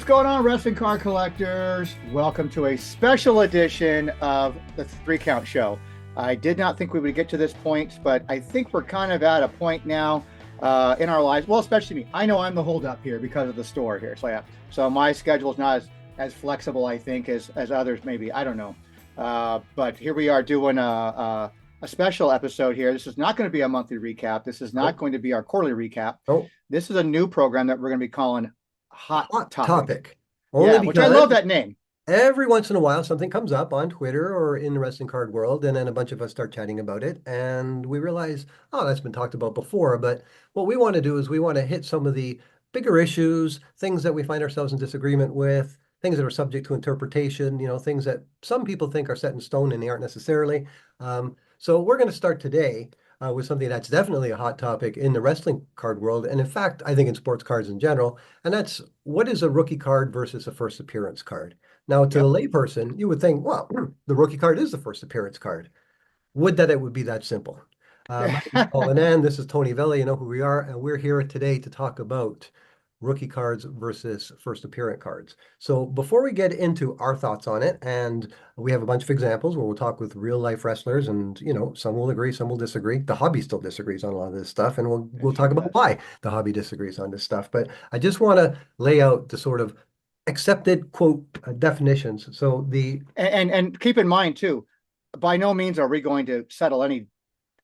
going on, wrestling card collectors? Welcome to a special edition of the Three Count Show. I did not think we would get to this point, but I think we're kind of at a point now in our lives. Well, especially me. I know I'm the holdup here because of the store here. So my schedule is not as flexible, I think, as others maybe. I don't know. But here we are doing a special episode here. This is not going to be a monthly recap. This is not going to be our quarterly recap. This is a new program that we're going to be calling Hot Topic. Only which I love that name. Every once in a while, something comes up on Twitter or in the wrestling card world, and then a bunch of us start chatting about it, and we realize, oh, that's been talked about before. But what we want to do is we want to hit some of the bigger issues, things that we find ourselves in disagreement with, things that are subject to interpretation, things that some people think are set in stone and they aren't necessarily. So we're going to start today with something that's definitely a hot topic in the wrestling card world. And in fact, I think in sports cards in general, and that's what is a rookie card versus a first appearance card? Now, to the layperson, you would think, well, the rookie card is the first appearance card. Would that it would be that simple. My name is Paul Anand, this is Tony Vela, you know who we are, and we're here today to talk about rookie cards versus first appearance cards. So before we get into our thoughts on it, and we have a bunch of examples where we'll talk with real life wrestlers, and some will agree, some will disagree. The hobby still disagrees on a lot of this stuff, and we'll talk about why the hobby disagrees on this stuff. But I just want to lay out the sort of accepted quote definitions. So and keep in mind too, by no means are we going to settle any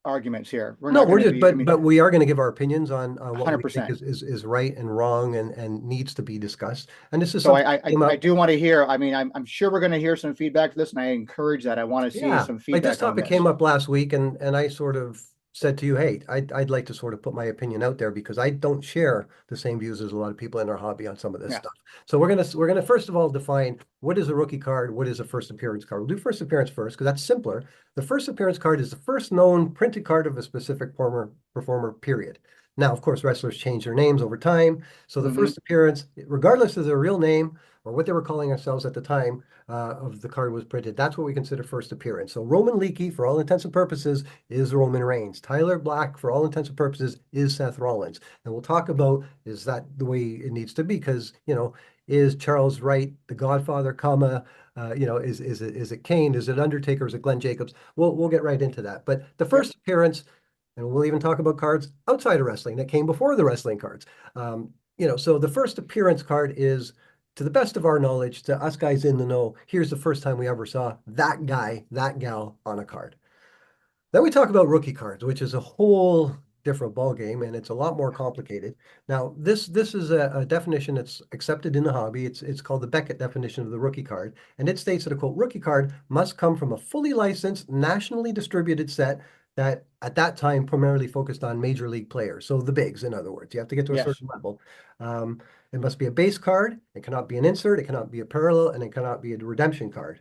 arguments here. But we are going to give our opinions on what 100%. we think is right and wrong and needs to be discussed. And this is so I do want to hear. I mean, I'm sure we're going to hear some feedback for this, and I encourage that. I want to see some feedback. Like this topic came up last week, and I sort of said to you, hey, I'd like to sort of put my opinion out there because I don't share the same views as a lot of people in our hobby on some of this stuff. So we're gonna first of all define what is a rookie card, what is a first appearance card. We'll do first appearance first because that's simpler. The first appearance card is the first known printed card of a specific performer, period. Now, of course, wrestlers change their names over time. So the first appearance, regardless of their real name or what they were calling ourselves at the time of the card was printed, that's what we consider first appearance. So Roman Leakey, for all intents and purposes, is Roman Reigns. Tyler Black, for all intents and purposes, is Seth Rollins. And we'll talk about, is that the way it needs to be? Because, is Charles Wright the Godfather, is it Kane? Is it Undertaker? Is it Glenn Jacobs? We'll get right into that. But the first appearance, and we'll even talk about cards outside of wrestling that came before the wrestling cards. So the first appearance card is, to the best of our knowledge, to us guys in the know, here's the first time we ever saw that guy, that gal on a card. Then we talk about rookie cards, which is a whole different ballgame, and it's a lot more complicated. Now, this is a definition that's accepted in the hobby. It's called the Beckett definition of the rookie card, and it states that a quote, rookie card must come from a fully licensed, nationally distributed set that at that time primarily focused on major league players. So the bigs, in other words, you have to get to a certain level. It must be a base card. It cannot be an insert. It cannot be a parallel, and it cannot be a redemption card.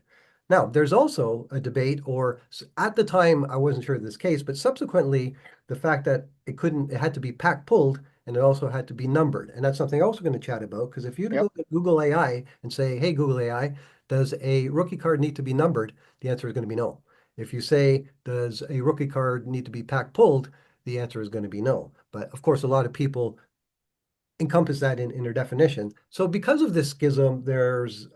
Now, there's also a debate, or at the time, I wasn't sure of this case, but subsequently, the fact that it had to be pack pulled, and it also had to be numbered. And that's something I'm also going to chat about, because if you go to Google AI and say, hey, Google AI, does a rookie card need to be numbered? The answer is going to be no. If you say, does a rookie card need to be pack pulled? The answer is going to be no. But of course, a lot of people encompass that in their definition. So because of this schism, there's,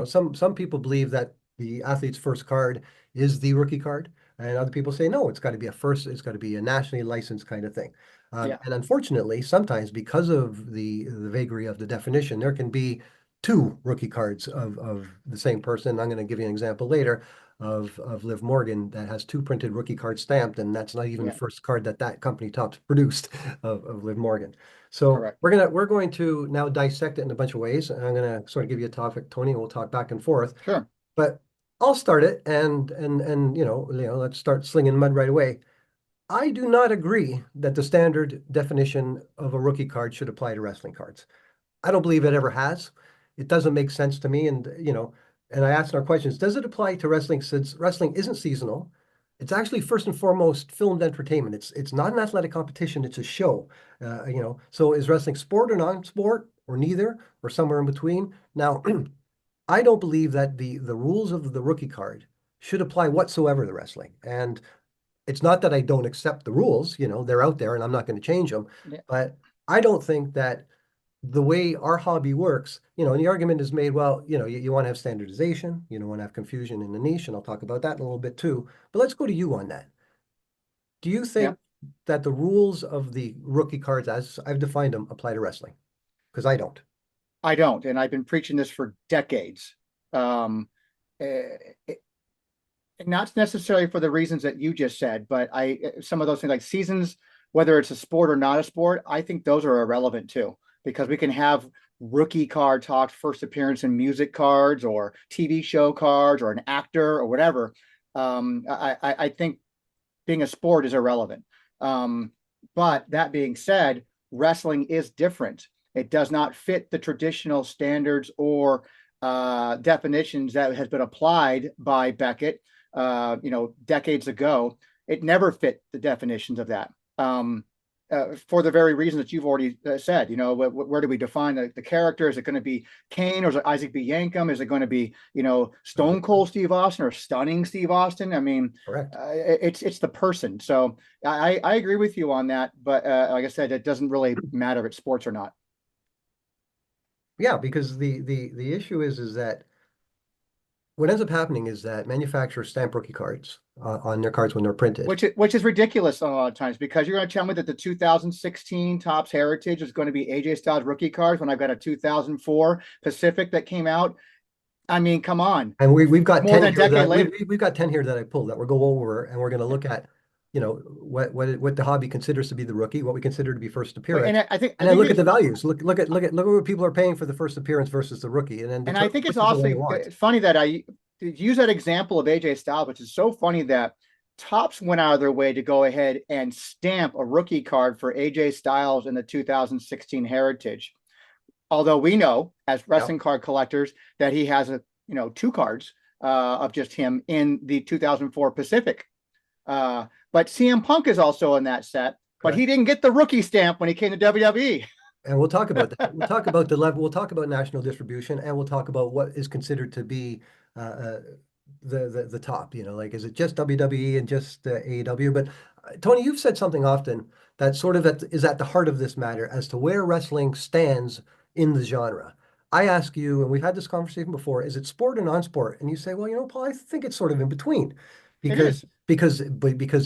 some people believe that the athlete's first card is the rookie card, and other people say, no, it's got to be it's got to be a nationally licensed kind of thing. And unfortunately, sometimes because of the vagary of the definition, there can be two rookie cards of the same person. I'm going to give you an example later of Liv Morgan that has two printed rookie cards stamped, and that's not even the first card that company Topps produced of Liv Morgan. So we're going to now dissect it in a bunch of ways, and I'm going to sort of give you a topic, Tony, and we'll talk back and forth. Sure. But I'll start it, and let's start slinging mud right away. I do not agree that the standard definition of a rookie card should apply to wrestling cards. I don't believe it ever has. It doesn't make sense to me, and I asked our questions, does it apply to wrestling since wrestling isn't seasonal? It's actually first and foremost filmed entertainment. It's not an athletic competition, it's a show. So is wrestling sport or non-sport, or neither, or somewhere in between? Now, I don't believe that the rules of the rookie card should apply whatsoever to wrestling. And it's not that I don't accept the rules, they're out there and I'm not going to change them. But I don't think that the way our hobby works, and the argument is made, well, you want to have standardization, you don't want to have confusion in the niche, and I'll talk about that in a little bit too. But let's go to you on that. Do you Yeah, think that the rules of the rookie cards, as I've defined them, apply to wrestling? Because I don't. I don't, and I've been preaching this for decades. Um, eh, Not necessarily for the reasons that you just said, but some of those things like seasons, whether it's a sport or not a sport, I think those are irrelevant too, because we can have rookie card talks, first appearance in music cards or TV show cards or an actor or whatever. I think being a sport is irrelevant. But that being said, wrestling is different. It does not fit the traditional standards or definitions that has been applied by Beckett, decades ago. It never fit the definitions of that. For the very reason that you've already said, where do we define the character? Is it going to be Kane or is it Isaac B. Yankem? Is it going to be, Stone Cold Steve Austin or Stunning Steve Austin? I mean, Correct. it's the person. So I agree with you on that. But like I said, it doesn't really matter if it's sports or not. Yeah, because the issue is that what ends up happening is that manufacturers stamp rookie cards on their cards when they're printed. Which is ridiculous a lot of times, because you're going to tell me that the 2016 Topps Heritage is going to be AJ Styles rookie cards when I've got a 2004 Pacific that came out. I mean, come on. And we've got More 10 than a here decade later. we've got 10 here that I pulled that we'll go over, and we're going to look at, what the hobby considers to be the rookie, what we consider to be first appearance. And I think, and then look at the values. Look at what people are paying for the first appearance versus the rookie, and then and I determine think it's which is the one you also want. funny that I use that example of AJ Styles, which is so funny that Topps went out of their way to go ahead and stamp a rookie card for AJ Styles in the 2016 Heritage. Although we know as wrestling card collectors that he has two cards of just him in the 2004 Pacific. But CM Punk is also in that set, but he didn't get the rookie stamp when he came to WWE. And we'll talk about that. We'll talk about the level. We'll talk about national distribution, and we'll talk about what is considered to be the top. Like, is it just WWE and just AEW? But Tony, you've said something often that sort of is at the heart of this matter as to where wrestling stands in the genre. I ask you, and we've had this conversation before, is it sport or non-sport? And you say, well, Paul, I think it's sort of in between, It because is. because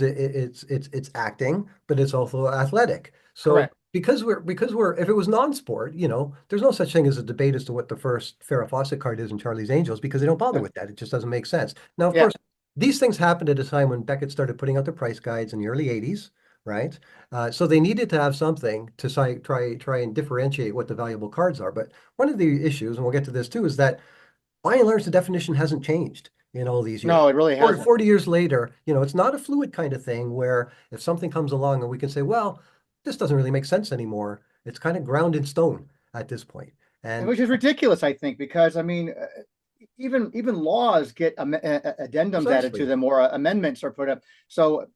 it's acting, but it's also athletic. So Correct. because we're if it was non-sport, there's no such thing as a debate as to what the first Farrah Fawcett card is in Charlie's Angels, because they don't bother with that. It just doesn't make sense. Now, of Yeah. course, these things happened at a time when Beckett started putting out their price guides in the early 80s, right? So they needed to have something to try and differentiate what the valuable cards are. But one of the issues, and we'll get to this too, is that by and large, the definition hasn't changed in all these years. No, it really hasn't. 40 years later, it's not a fluid kind of thing where if something comes along and we can say, well, this doesn't really make sense anymore. It's kind of ground in stone at this point. And Which is ridiculous, I think, because I mean, even laws get addendums added to precisely, them or amendments are put up. So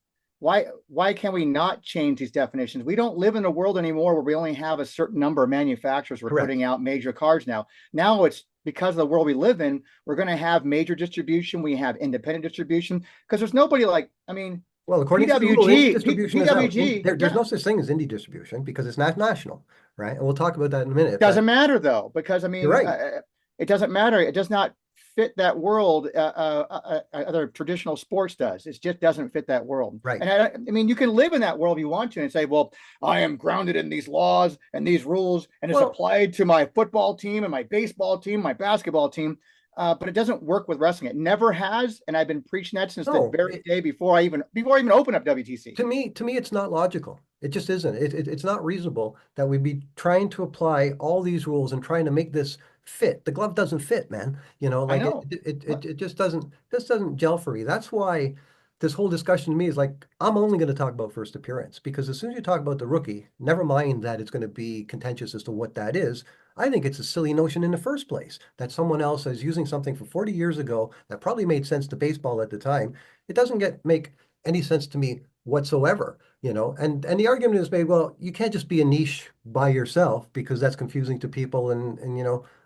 why can we not change these definitions? We don't live in a world anymore where we only have a certain number of manufacturers we're correct. putting out major cards now. Now it's because of the world we live in, we're going to have major distribution. We have independent distribution because there's nobody like, I mean, Well, according to Google, indie PWG, distribution is out. PWG, There's yeah. no such thing as indie distribution because it's not national, right? And we'll talk about that in a minute. But Doesn't matter though, because I you're mean, right. it doesn't matter. It does not fit that world. Other traditional sports does. It just doesn't fit that world. Right. And I mean, you can live in that world if you want to, and say, "Well, I am grounded in these laws and these rules, and it's applied to my football team and my baseball team, my basketball team." But it doesn't work with wrestling. It never has, and I've been preaching that since the very day before I even opened up WTC. To me, it's not logical. It just isn't. It's not reasonable that we be trying to apply all these rules and trying to make this fit. The glove doesn't fit, man. I Like know. it just doesn't gel for me. That's why this whole discussion to me is like, I'm only going to talk about first appearance, because as soon as you talk about the rookie, never mind that it's going to be contentious as to what that is. I think it's a silly notion in the first place that someone else is using something from 40 years ago that probably made sense to baseball at the time. It doesn't make any sense to me whatsoever, and the argument is made, well, you can't just be a niche by yourself because that's confusing to people. And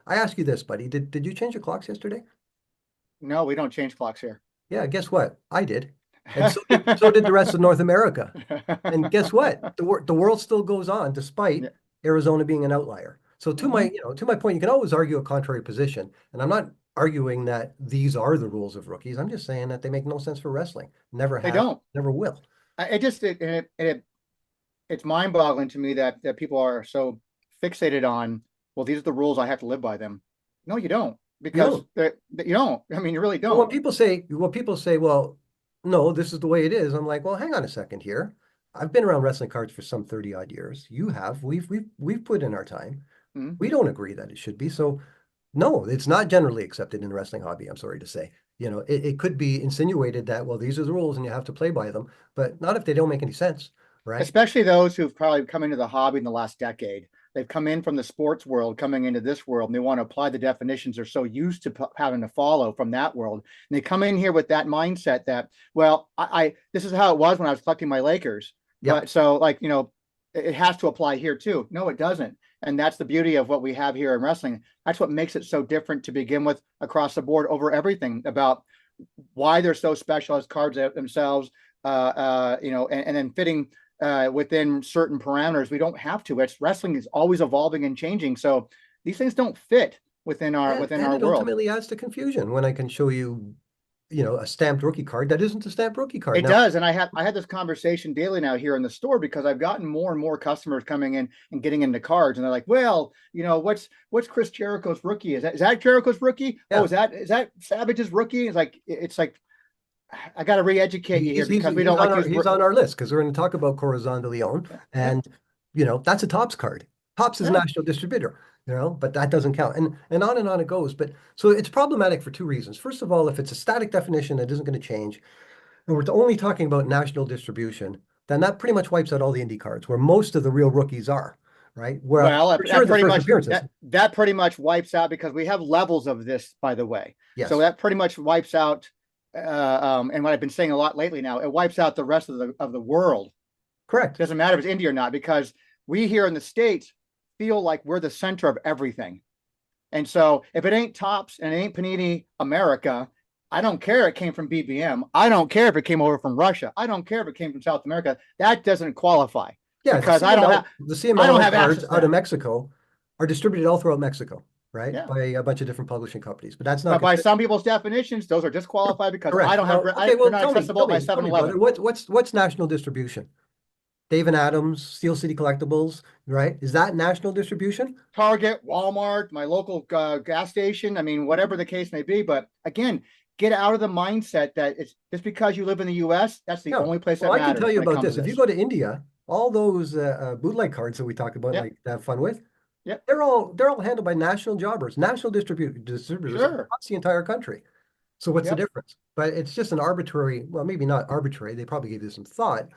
I ask you this, buddy, did you change your clocks yesterday? No, we don't change clocks here. Yeah, guess what? I did. And so did the rest of North America. And guess what? The world still goes on despite Yeah. Arizona being an outlier. So to my, to my point, you can always argue a contrary position. And I'm not arguing that these are the rules of rookies. I'm just saying that they make no sense for wrestling. Never They have, don't. never will. It's mind-boggling to me that people are so fixated on, well, these are the rules, I have to live by them. No, you don't, You because don't. you don't. I mean, you really Well, don't. when people say, well, no, this is the way it is. I'm like, well, hang on a second here. I've been around wrestling cards for some 30 odd years. You have. We've put in our time. Mhm. We don't agree that it should be. So no, it's not generally accepted in the wrestling hobby, I'm sorry to say. It could be insinuated that, well, these are the rules and you have to play by them, but not if they don't make any sense, right? Especially those who've probably come into the hobby in the last decade. They've come in from the sports world, coming into this world, and they want to apply the definitions they're so used to having to follow from that world. And they come in here with that mindset that, well, I this is how it was when I was collecting my Lakers. Yep. But so, like, it has to apply here too. No, it doesn't. And that's the beauty of what we have here in wrestling. That's what makes it so different to begin with across the board over everything about why they're so special as cards themselves, and then fitting within certain parameters. We don't have to. It's wrestling is always evolving and changing. So these things don't fit within And our it world. ultimately adds to confusion when I can show you, a stamped rookie card that isn't a stamped rookie card. It Now, does. And I had this conversation daily now here in the store because I've gotten more and more customers coming in and getting into cards. And they're like, well, what's Chris Jericho's rookie? Is that Jericho's rookie? Oh, yeah, is that Savage's rookie? It's like I got to re-educate you here because we don't like to use. he's on our list because we're going to talk about Corazon de Leon, Yeah, and that's a Tops card. Tops is a yeah. national distributor, but that doesn't count, and on it goes. But so it's problematic for two reasons. First of all, if it's a static definition that isn't going to change, and we're only talking about national distribution, then that pretty much wipes out all the indie cards where most of the real rookies are, right? Where Well, for sure that the pretty first much appearances. that pretty much wipes out because we have levels of this, by the way. So Yes, that pretty much wipes out, and what I've been saying a lot lately now, it wipes out the rest of the world. correct. Doesn't matter if it's India or not, because we here in the States feel like we're the center of everything. And so if it ain't Tops and it ain't Panini America, I don't care it came from BBM. I don't care if it came over from Russia. I don't care if it came from South America. That doesn't qualify Yeah, because I don't have the I don't CMLL have cards access to out of that. Mexico are distributed all throughout Mexico, right? Yeah. By a bunch of different publishing companies. But that's not But by considered some people's definitions, those are disqualified because I correct. don't have Well, okay, they're well, not accessible at my tell me, 7-Eleven. brother, what's national distribution? Dave and Adams, Steel City Collectibles, right? Is that national distribution? Target, Walmart, my local gas station. I mean, whatever the case may be. But again, get out of the mindset that it's just because you live in the U.S. That's the No. only place Well, that I can tell matters you when it about comes to this. If you this. go to India, all those bootleg cards that we talk about, Yep. like to have fun with, Yep. they're all handled by national jobbers, national distributors Sure. across the entire country. So what's the Yep. difference? But it's just an arbitrary, well, maybe not arbitrary. They probably gave this some thought,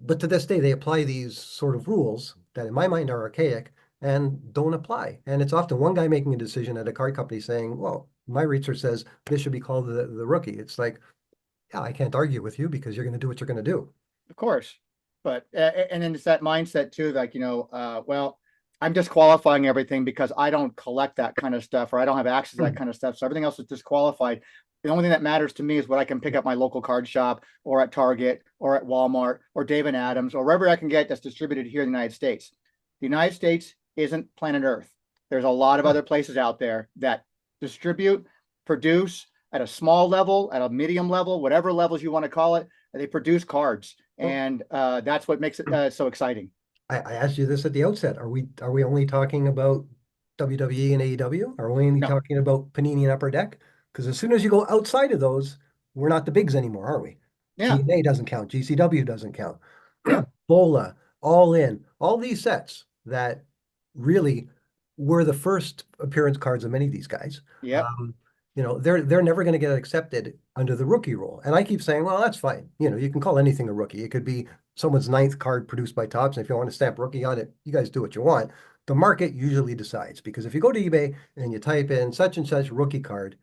but to this day, they apply these sort of rules that in my mind are archaic and don't apply. And it's often one guy making a decision at a card company saying, well, my research says this should be called the rookie. It's like, yeah, I can't argue with you because you're going to do what you're going to do. Of course. But and then it's that mindset too, like, well, I'm disqualifying everything because I don't collect that kind of stuff or I don't have access to that kind of stuff. So everything else is disqualified. The only thing that matters to me is what I can pick up my local card shop or at Target or at Walmart or Dave and Adams or wherever I can get that's distributed here in the United States. The United States isn't planet Earth. There's a lot of other places out there that distribute, produce at a small level, at a medium level, whatever levels you want to call it. They produce cards, and that's what makes it so exciting. I asked you this at the outset. Are we only talking about WWE and AEW? Are we only No, talking about Panini and Upper Deck? Because as soon as you go outside of those, we're not the bigs anymore, are we? yeah, TNA doesn't count. GCW doesn't count. yep, Bola, All In, all these sets that really were the first appearance cards of many of these guys. yep. They're never going to get accepted under the rookie rule. And I keep saying, well, that's fine. You can call anything a rookie. It could be someone's ninth card produced by Topps. And if you want to stamp rookie on it, you guys do what you want. The market usually decides because if you go to eBay and you type in such and such rookie card,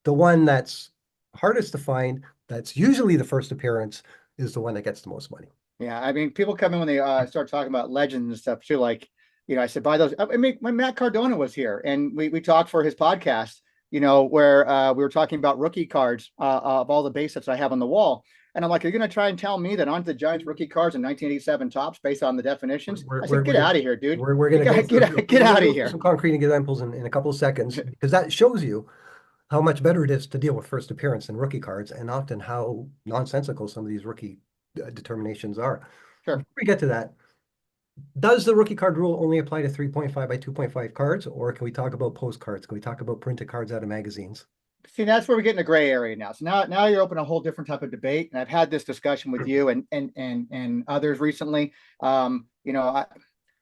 the one that's hardest to find, that's usually the first appearance, is the one that gets the most money. Yeah, I mean, people come in when they start talking about legends and stuff too. Like, I said, buy those. I mean, when Matt Cardona was here and we talked for his podcast, where we were talking about rookie cards of all the base sets I have on the wall. And I'm like, you're going to try and tell me that onto the Giants rookie cards in 1987 tops based on the definitions? I said, get out of here, dude. We're going to go through, Get we're out going to of go through here. some concrete examples in a couple of seconds, because that shows you how much better it is to deal with first appearance and rookie cards, and often how nonsensical some of these rookie determinations are. Sure. Before we get to that, does the rookie card rule only apply to 3.5 by 2.5 cards, or can we talk about postcards? Can we talk about printed cards out of magazines? See, that's where we get in a gray area now. So now you're open a whole different type of debate, and I've had this discussion with you and others recently.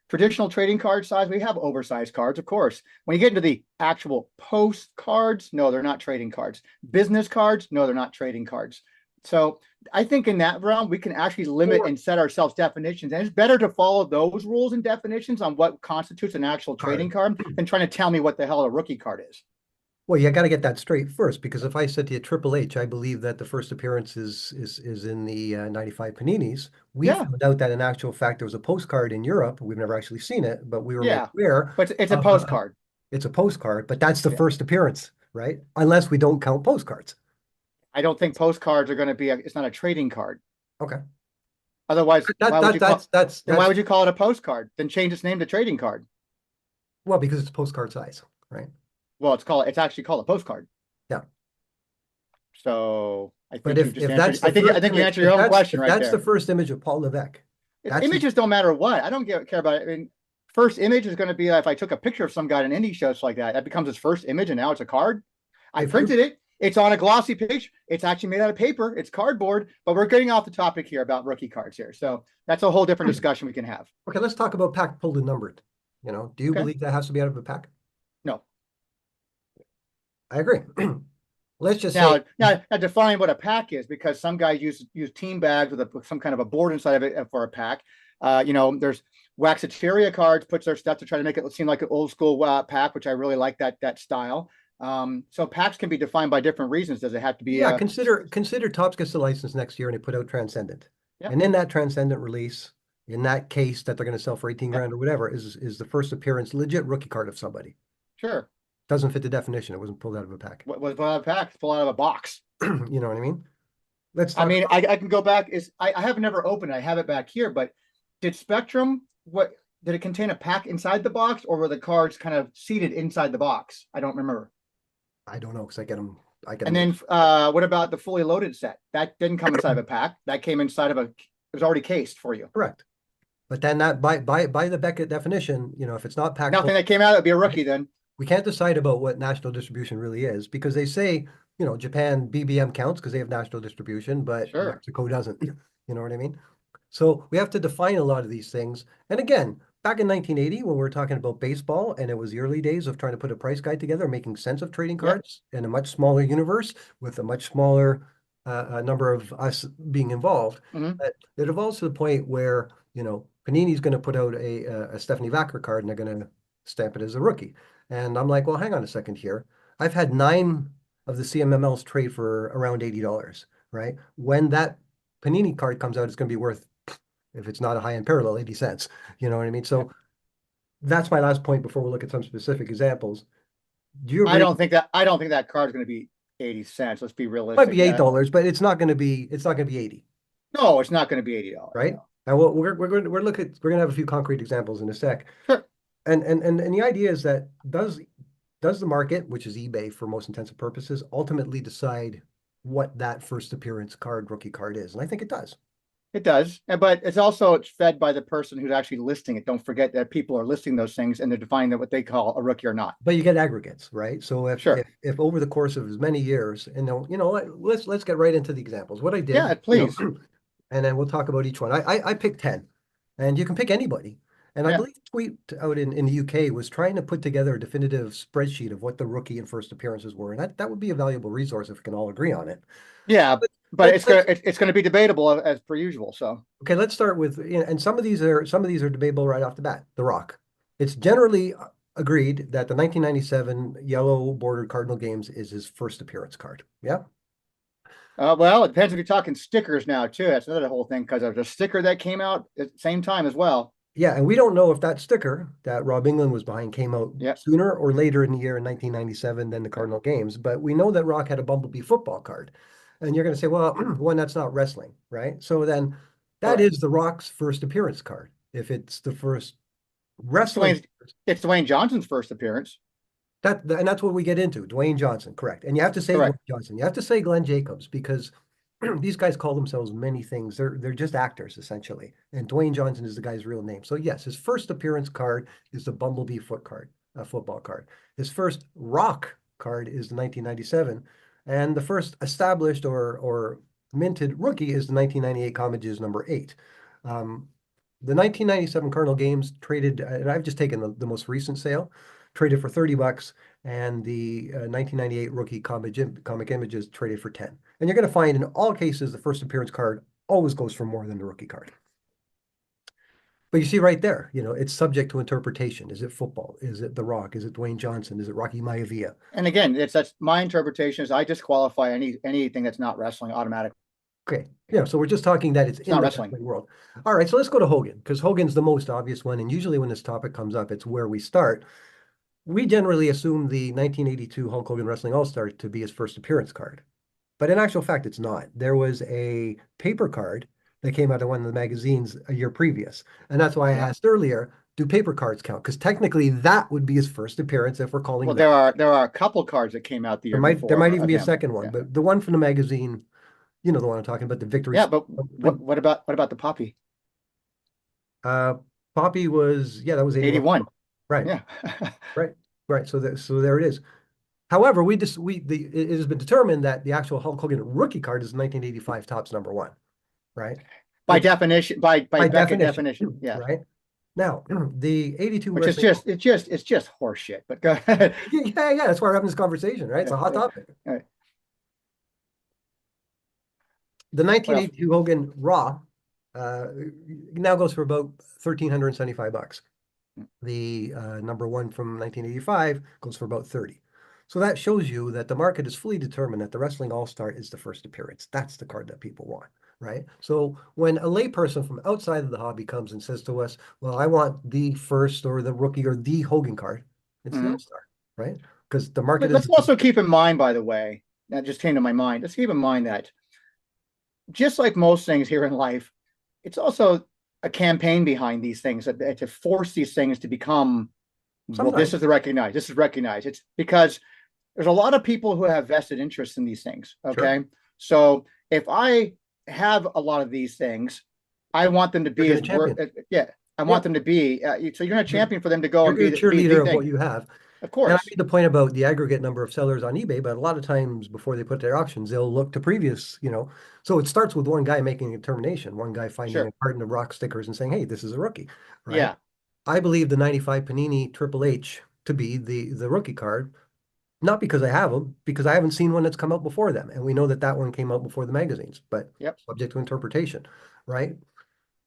Traditional trading card size, we have oversized cards, of course. When you get into the actual postcards, no, they're not trading cards. Business cards, no, they're not trading cards. So I think in that realm, we can actually limit and set ourselves definitions. And it's better to follow those rules and definitions on what constitutes an actual trading card than trying to tell me what the hell a rookie card is. Well, you got to get that straight first, because if I said to you Triple H, I believe that the first appearance is in the 95 Paninis. We found out that in actual fact there was a postcard in Europe. We've never actually seen it, but we were made aware. But it's a postcard. It's a postcard, but that's the first appearance, right? Unless we don't count postcards. I don't think postcards are going to be it's not a trading card. Okay. Otherwise, why would you call it a postcard? Then change its name to trading card. Well, because it's postcard size, right? Well, it's actually called a postcard. Yeah. So I think you answered your own question right there. That's the first image of Paul Levesque. Images don't matter what. I don't care about it. I mean, first image is going to be if I took a picture of some guy in an indie shows like that, that becomes his first image, and now it's a card. I printed it. It's on a glossy page. It's actually made out of paper. It's cardboard, but we're getting off the topic here about rookie cards here. So that's a whole different discussion we can have. Okay, let's talk about pack pulled and numbered. Do you believe that has to be out of a pack? No. I agree. Let's just now define what a pack is, because some guys use team bags with some kind of a board inside of it for a pack. There's Waxateria cards puts their stuff to try to make it seem like an old school pack, which I really like that style. So packs can be defined by different reasons. Does it have to be? Yeah, consider Topps gets the license next year and they put out Transcendent. Yep. And in that Transcendent release, in that case that they're going to sell for 18 grand or whatever, is the first appearance legit rookie card of somebody. Sure. Doesn't fit the definition. It wasn't pulled out of a pack. What was pulled out of a pack? It's pulled out of a box. You know what I mean? I can go back. I have never opened it. I have it back here, but did Spectrum, did it contain a pack inside the box, or were the cards kind of seated inside the box? I don't remember. I don't know, because I get them. Then what about the fully loaded set? That didn't come inside of a pack. That came inside of it was already cased for you. Correct. But then that by the Beckett definition, if it's not packed, nothing that came out, it'd be a rookie then. We can't decide about what national distribution really is, because they say, Japan BBM counts because they have national distribution, but Mexico doesn't. You know what I mean? So we have to define a lot of these things. And again, back in 1980, when we were talking about baseball, and it was the early days of trying to put a price guide together, making sense of trading cards in a much smaller universe with a much smaller number of us being involved, it evolves to the point where, Panini's going to put out a Stephanie Vacker card, and they're going to stamp it as a rookie. And I'm like, well, hang on a second here. I've had 9 of the CMMLs trade for around $80, right? When that Panini card comes out, it's going to be worth, if it's not a high-end parallel, 80 cents. You know what I mean? So that's my last point before we look at some specific examples. Do you agree? I don't think that card is going to be 80 cents. Let's be realistic. It might be $8, but it's not going to be 80. No, it's not going to be $80. Right? No. Now we're going to have a few concrete examples in a sec. Sure. And the idea is that does the market, which is eBay for most intensive purposes, ultimately decide what that first appearance rookie card is? And I think it does. It does, but it's fed by the person who's actually listing it. Don't forget that people are listing those things, and they're defining that what they call a rookie or not. But you get aggregates, right? So if over the course of as many years, and let's get right into the examples. What I did, yeah, please, and then we'll talk about each one. I picked 10, and you can pick anybody. And I believe Tweet out in the UK was trying to put together a definitive spreadsheet of what the rookie and first appearances were, and that would be a valuable resource if we can all agree on it. Yeah, but it's going to be debatable as per usual. So okay, let's start with, and some of these are debatable right off the bat. The Rock. It's generally agreed that the 1997 yellow bordered Cardinal Games is his first appearance card. Yeah. Well, it depends if you're talking stickers now too. That's another whole thing, because there's a sticker that came out at the same time as well. Yeah, and we don't know if that sticker that Rob England was behind came out sooner or later in the year in 1997 than the Cardinal Games, but we know that Rock had a Bumblebee football card. And you're going to say, well, one, that's not wrestling, right? So then that Correct. is The Rock's first appearance card. If it's the first It's wrestling, Dwayne, it's Dwayne Johnson's first appearance. and that's what we get into. Dwayne Johnson, correct. And you have to say Dwayne Correct. Johnson. You have to say Glenn Jacobs because these guys call themselves many things. They're just actors essentially. And Dwayne Johnson is the guy's real name. So yes, his first appearance card is the Bumblebee foot card, a football card. His first Rock card is the 1997, and the first established or minted rookie is the 1998 Comages number 8. The 1997 Cardinal Games traded, and I've just taken the most recent sale, traded for $30, and the 1998 rookie comic images traded for 10. And you're going to find in all cases the first appearance card always goes for more than the rookie card. But you see right there, it's subject to interpretation. Is it football? Is it The Rock? Is it Dwayne Johnson? Is it Rocky Maivia? And again, that's my interpretation is I disqualify anything that's not wrestling automatically. Okay. Yeah, so we're just talking that it's It's in not the wrestling. wrestling world. All right, so let's go to Hogan, because Hogan's the most obvious one. And usually when this topic comes up, it's where we start. We generally assume the 1982 Hulk Hogan Wrestling All-Star to be his first appearance card. But in actual fact, it's not. There was a paper card that came out of one of the magazines a year previous. And that's why I Yeah. asked earlier, do paper cards count? Because technically that would be his first appearance if we're calling Well, that. there are a couple cards that came out the There year might before even of be a him. second one, Yeah. but the one from the magazine, the one I'm talking about, the victory. Yeah, but what about the Poppy? Uh, Poppy was, yeah, that was 81. 81. Right, Yeah. right, right. So there it is. However, it has been determined that the actual Hulk Hogan rookie card is 1985 Topps #1, right? By Which definition, by by Beckett definition, definition, yes. right? Now, the 82 Which is wrestling, just horseshit. But go ahead. yeah, that's why we're having this conversation, right? It's Yeah, a hot yeah. topic. All right. The What else? 1982 Hogan Raw uh, now goes for about $1,375. The #1 from 1985 goes for about 30. So that shows you that the market is fully determined that the Wrestling All-Star is the first appearance. That's the card that people want, right? So when a layperson from outside of the hobby comes and says to us, well, I want the first or the rookie or the Hogan card, it's the Mhm. All-Star, right? Because the market is, Let's also keep in mind, by the way, that just came to my mind. Let's keep in mind that just like most things here in life, it's also a campaign behind these things to force these things to become, well, this sometimes is the recognized. This is recognized. It's because there's a lot of people who have vested interest in these things. sure, Okay. So if I have a lot of these things, I want them to you're be going as to worth. champion. Yeah. I Yeah, want them to be. So you're going to you're, champion for them to go and you're a be the cheerleader of thing. what you have. Of And I course. made the point about the aggregate number of sellers on eBay, but a lot of times before they put their auctions, they'll look to previous, So it starts with one guy making a determination, one guy finding a Sure. carton of rock stickers and saying, hey, this is a rookie, right? Yeah. I believe the 95 Panini Triple H to be the rookie card, not because I have them, because I haven't seen one that's come out before them. And we know that that one came out before the magazines, but Yep. subject to interpretation, right?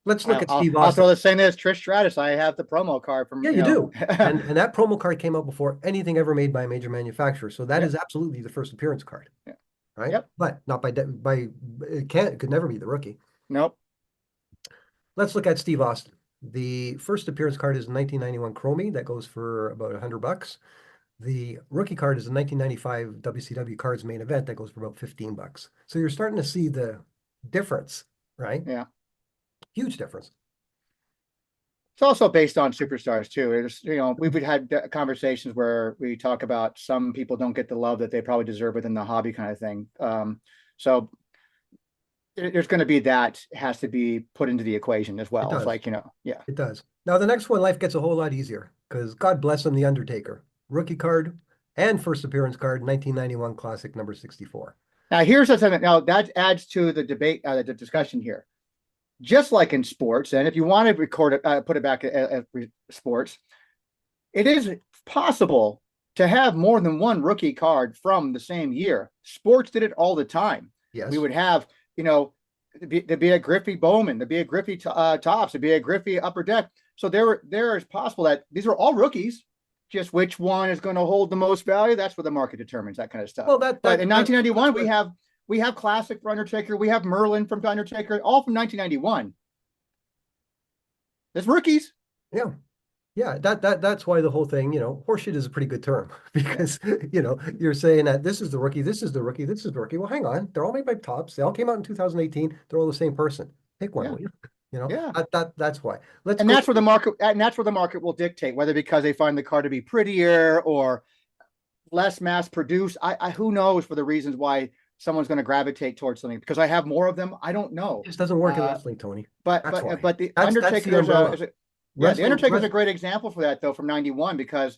Let's look I'll, at I'll, Steve I'll Austin. throw the same as Trish Stratus. I have the promo card Yeah, from, you do. And that promo card came out before anything ever made by a major manufacturer. So that Yep. is absolutely the first appearance card, Yeah. right? Yep. But not it could never be the rookie. Nope. Let's look at Steve Austin. The first appearance card is 1991 Chromie that goes for about $100. The rookie card is a 1995 WCW Cards Main Event that goes for about $15. So you're starting to see the difference, right? Yeah. Huge difference. It's also based on superstars too. It's, we've had conversations where we talk about some people don't get the love that they probably deserve within the hobby kind of thing. So there's going to be that has to be put into the equation as It well. It's does. like, yeah. It does. Now the next one, life gets a whole lot easier because God bless him, The Undertaker. Rookie card and first appearance card, 1991 Classic number 64. Now here's something. Now that adds to the debate, the discussion here. Just like in sports, and if you want to record it, put it back at sports, it is possible to have more than one rookie card from the same year. Sports did it all the time. Yes. We would have, there'd be a Griffey Bowman, there'd be a Griffey Tops, there'd be a Griffey Upper Deck. So there is possible that these are all rookies. Just which one is going to hold the most value? That's what the market determines. That kind of stuff. Well, but in 1991, we have classic for Undertaker. We have Merlin from Undertaker, all from 1991. That's rookies. Yeah. Yeah, that's why the whole thing, horseshit is a pretty good term Yeah, because, you're saying that this is the rookie, this is the rookie, this is the rookie. Well, hang on. They're all made by Tops. They all came out in 2018. They're all the same person. Pick one, yeah, will you? You know, yeah. that's why. Let's And go. that's where the market will dictate whether because they find the car to be prettier or less mass produced. Who knows for the reasons why someone's going to gravitate towards something because I have more of them. I don't It know. just doesn't work in Uh, wrestling, Tony. but That's why. the That's Undertaker the umbrella. is a yeah, the Wrestling, Undertaker is a great example for that though from '91 because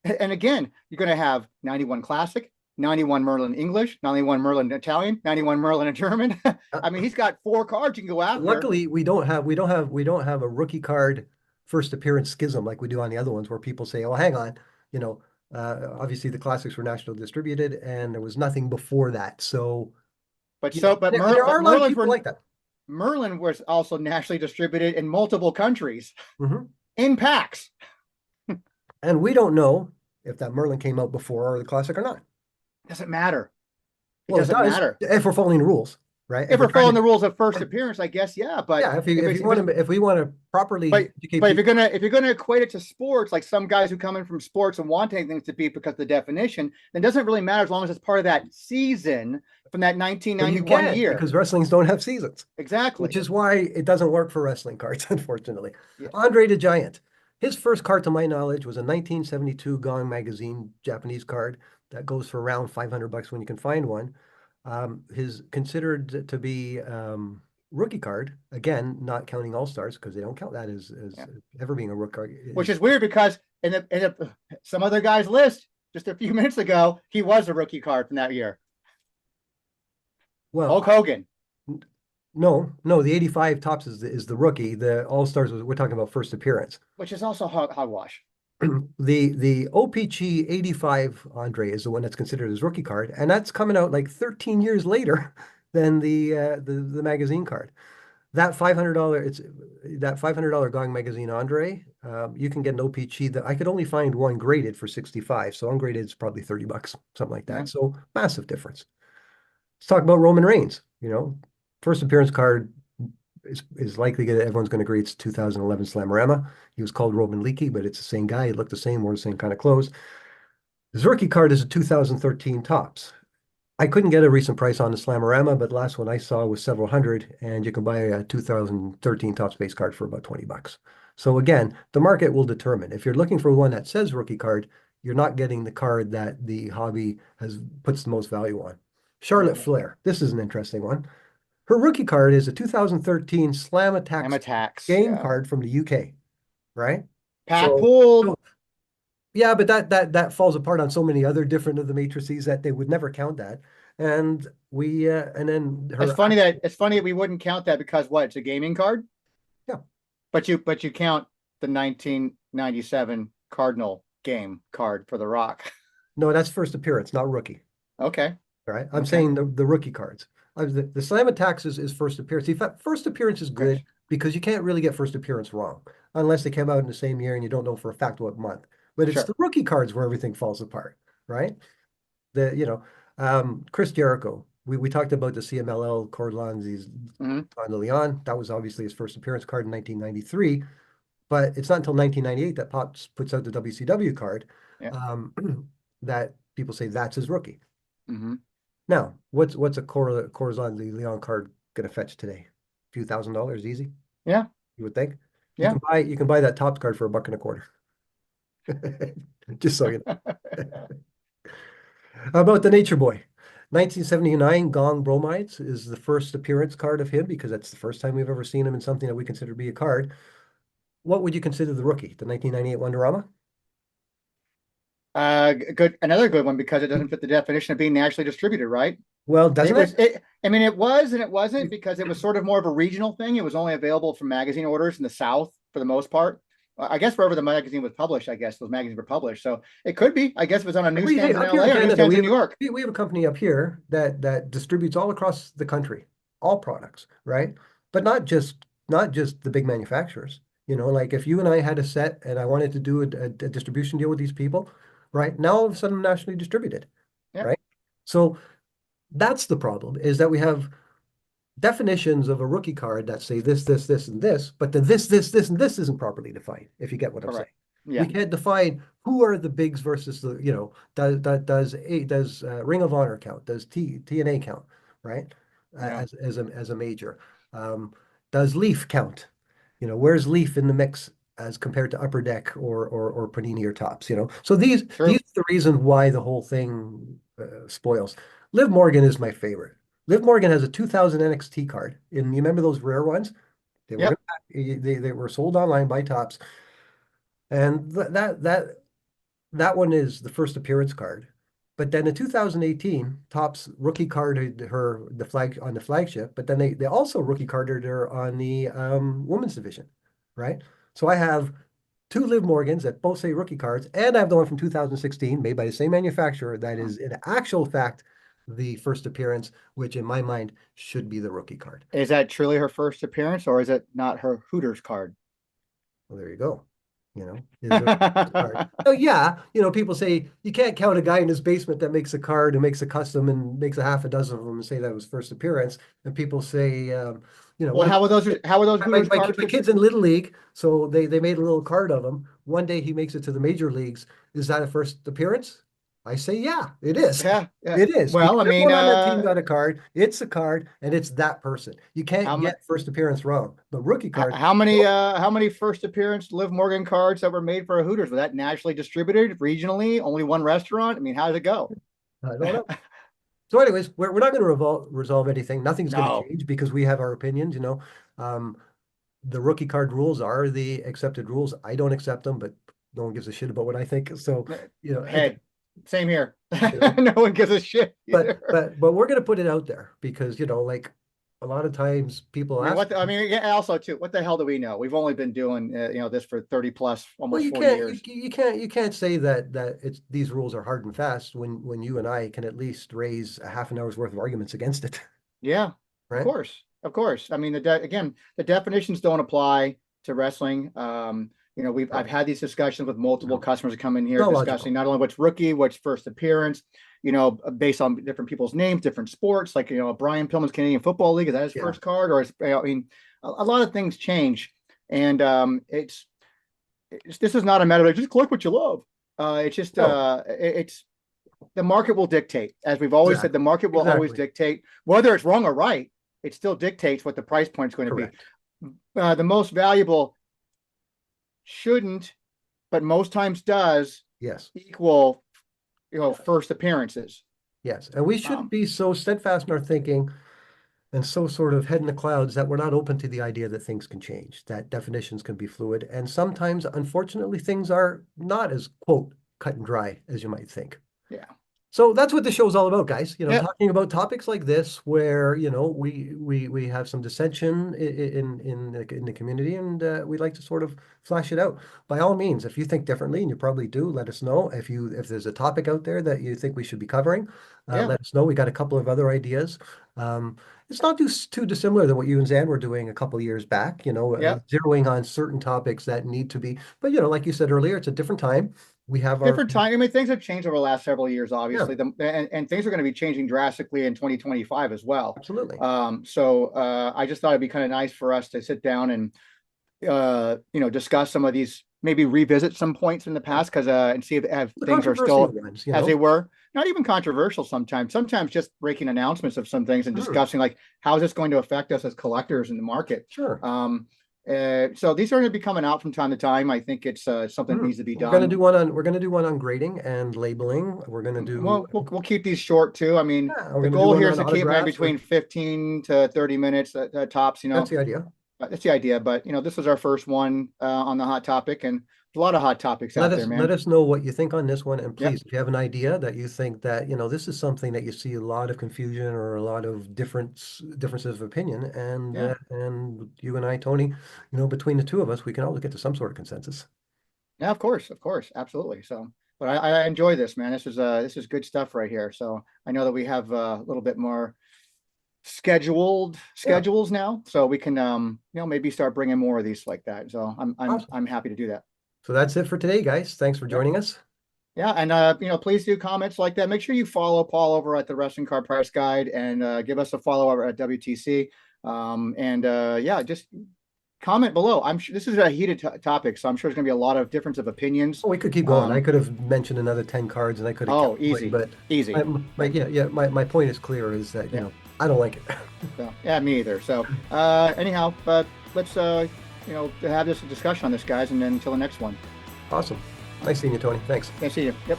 and again you're going to have '91 Classic, '91 Merlin English, '91 Merlin Italian, '91 Merlin German. uh, I mean he's got four cards you can go after. luckily we don't have a rookie card first appearance schism like we do on the other ones where people say, "Oh, hang on, you know, obviously the classics were national distributed and there was nothing before that." So, and there are a lot of people like that. Merlin was also nationally distributed in multiple countries Mhm. in packs. And we don't know if that Merlin came out before or the classic or not. Doesn't matter. It Well, it doesn't does matter. if we're following the rules, right? If If we're we're trying following to, the rules of first appearance, I guess yeah. But yeah, if it's if we want to properly but educate but people, if you're gonna equate it to sports, like some guys who come in from sports and want things to be because of the definition, then it doesn't really matter as long as it's part of that season from that but you 1991 can't year. because wrestlings don't have seasons, which Exactly. is why it doesn't work for wrestling cards, unfortunately. Yeah. Andre the Giant, his first card, to my knowledge, was a 1972 Gong magazine Japanese card that goes for around $500 when you can find one. His considered to be rookie card, again, not counting all stars because they don't count that as Yeah. ever being a rookie card. Which is weird because some other guy's list just a few minutes ago, he was a rookie card from that year. Well, Hulk Hogan, no, the 85 tops is the rookie. The all stars we're talking about first appearance. which is also hogwash. The OPG 85 Andre is the one that's considered his rookie card, and that's coming out like 13 years later than the magazine card. That $500 it's that $500 Gong magazine Andre. You can get an OPG that I could only find one graded for 65. So ungraded is probably $30, something like Yeah. that. So massive difference. Let's talk about Roman Reigns. First appearance card is likely everyone's going to agree it's 2011 Slamorama. He was called Roman Leakey, but it's the same guy. He looked the same, wore the same kind of clothes. His rookie card is a 2013 tops. I couldn't get a recent price on the Slamorama, but the last one I saw was several hundred, and you can buy a 2013 Topps base card for about $20. So again, the market will determine. If you're looking for one that says rookie card, you're not getting the card that the hobby has puts the most value on. Charlotte Flair. This is an interesting one. Her rookie card is a 2013 Slam M Attacks attacks. game Yeah. card from the UK, right? Pack So, pooled. so yeah, but that falls apart on so many other different of the matrices that they would never count that. And then her It's funny that we wouldn't count that because what? It's a gaming card, yeah. but you count the 1997 Cardinal game card for The Rock. No, that's first appearance, not rookie. Okay. All right. I'm Okay. saying the rookie cards. The Slam Attacks is first appearance. In fact, first appearance is good Gotcha. because you can't really get first appearance wrong unless they came out in the same year and you don't know for a fact what month. But it's Sure. the rookie cards where everything falls apart, right? The you know Chris Jericho. We talked about the CMLL Cordlands Hmm. on the Leon. That was obviously his first appearance card in 1993, but it's not until 1998 that Pops puts out the WCW card Yeah. um, that people say that's his rookie. Hmm. Now, what's a Corazon Leon card gonna fetch today? A few $1,000 easy, Yeah. you would think. Yeah. You can buy that Topps card for $1.25. Just so you know. How about the Nature Boy? 1979 Gong Bromides is the first appearance card of him because that's the first time we've ever seen him in something that we consider to be a card. What would you consider the rookie? The 1998 Wonderama? Good. Another good one because it doesn't fit the definition of being nationally distributed, right? Well, It doesn't was it? it. I mean, it was and it wasn't because it was sort of more of a regional thing. It was only available from magazine orders in the South for the most part. I guess wherever the magazine was published, I guess those magazines were published. So it could be. I guess it was on a Hey, newsstands in up here in LA or Canada, newsstands in New York. we have a company up here that distributes all across the country, all products, right? But not just the big manufacturers. Like if you and I had a set and I wanted to do a distribution deal with these people, right? Now all of a sudden I'm nationally distributed, Yeah. right? So that's the problem is that we have definitions of a rookie card that say this, this, this, and this, but the this, and this isn't properly defined, if you get what I'm saying. Correct. Yeah. We can't define who are the bigs versus the, does Ring of Honor count? Does TNA count, right? Yeah. As a major. Um, does Leaf count? Where's Leaf in the mix as compared to Upper Deck or Panini or Tops, So these True. are the reason why the whole thing spoils. Liv Morgan is my favorite. Liv Morgan has a 2000 NXT card. And you remember those rare ones? They were Yep. they were sold online by Tops. And that one is the first appearance card. But then in 2018, Topps rookie carded her on the flagship, but then they also rookie carded her on the women's division, right? So I have two Liv Morgans that both say rookie cards, and I have the one from 2016 made by the same manufacturer that is in actual fact the first appearance, which in my mind should be the rookie card. Is that truly her first appearance, or is it not her Hooters card? Well, there you go. Is there a card? So yeah, people say you can't count a guy in his basement that makes a card and makes a custom and makes a half a dozen of them and say that was first appearance. And people say, Well, how are those? How are those my, Hooters my, cards? my kid's in Little League, so they made a little card of him. One day he makes it to the major leagues. Is that a first appearance? I say, yeah, it is. Yeah, yeah. It is because Well, I mean, everyone on that team got a card. It's a card, and it's that person. You how can't many? get first appearance wrong. The rookie card, How many first appearance Liv Morgan cards that were made for Hooters? Was that nationally distributed, regionally, only one restaurant? I mean, how does it go? I don't know. So, anyways, we're not going to resolve anything. Nothing's going to No. change because we have our opinions. Um, the rookie card rules are the accepted rules. I don't accept them, but no one gives a shit about what I think. So, Hey, same here. you know, No one gives a shit but either. but we're going to put it out there because like a lot of times people I mean, ask. I mean, yeah, also too, what the hell do we know? We've only been doing, this for 30 plus, Well, almost you 40 can't years. you can't say that it's these rules are hard and fast when you and I can at least raise a half an hour's worth of arguments against it, Yeah, of right? course, of course. I mean, again, the definitions don't apply to wrestling. I've No, had these discussions with multiple no, customers that come in here not discussing logical. not only what's rookie, what's first appearance, based on different people's names, different sports. Like, Brian Pillman's Canadian Football League, is that his Yeah. first card, or I mean, a lot of things change, and this is not a matter of just click what you love. It's just No, it's the market will dictate. As we've always said, the exactly. market will always Exactly. dictate whether it's wrong or right. It still dictates what the price point is going to be. Correct. The most valuable shouldn't, but most times does Yes. equal, first appearances. Yes. And we shouldn't Um, be so steadfast in our thinking and so sort of head in the clouds that we're not open to the idea that things can change, that definitions can be fluid. And sometimes, unfortunately, things are not as, quote, cut and dry as you might think. yeah. So that's what the show's all about, guys. Yep. Talking about topics like this, where we have some dissension in the community, and we like to sort of flash it out. By all means, if you think differently, and you probably do, let us know. If there's a topic out there that you think we should be covering, Yeah. let us know. We got a couple of other ideas. It's not too dissimilar than what you and Zan were doing a couple of years back. Yep. Zeroing on certain topics that need to be. But like you said earlier, it's a different time. We have our Different time. I mean, things have changed over the last several years, yeah, obviously, and things are going to be changing drastically in 2025 as well. absolutely. So I just thought it'd be kind of nice for us to sit down and discuss some of these, maybe revisit some points in the Yeah. past, because and see if The things are controversial still ones, as they were. Not even controversial sometimes. Sometimes just breaking announcements of some things and Mhm. discussing, like, how is this going to affect us as collectors in the market. Sure. So these are going to be coming out from time to time. I think it's something that needs to be done. We're gonna do one on grading and labeling. We're gonna do Well, we'll keep these short too. I mean, yeah, we're the gonna do goal one here is on to keep them autographs. between 15 to 30 minutes at tops. That's the idea. That's the idea. But this was our first one on the hot topic, and a lot of hot topics Let out us there, let man. us know what you think on this one, and Yep. please, if you have an idea that you think that this is something that you see a lot of confusion or a lot of differences of opinion, Yeah. and you and I, Tony, between the two of us, we can always get to some sort of consensus. Yeah, of course, absolutely. So, but I enjoy this, man. This is good stuff right here. So I know that we have a little bit more scheduled Yeah, schedules now, so we can maybe start bringing more of these like that. So I'm awesome. I'm happy to do that. So that's it for today, guys. Thanks for Yep. joining us. Yeah, and please do comments like that. Make sure you follow Paul over at the Wrestling Card Price Guide, and give us a follow over at WTC. Yeah, just comment below. I'm sure this is a heated topic, so I'm sure there's going to be a lot of difference of opinions. Oh, we could keep going. I could have mentioned another 10 cards and I could have Oh, kept going, easy, but easy. my point is clear is that, you know, I don't like it. So, yeah, me either. So, anyhow, let's, have this discussion on this, guys, and then until the next one. Awesome. Nice seeing you, Tony. Thanks. Nice seeing you. Yep.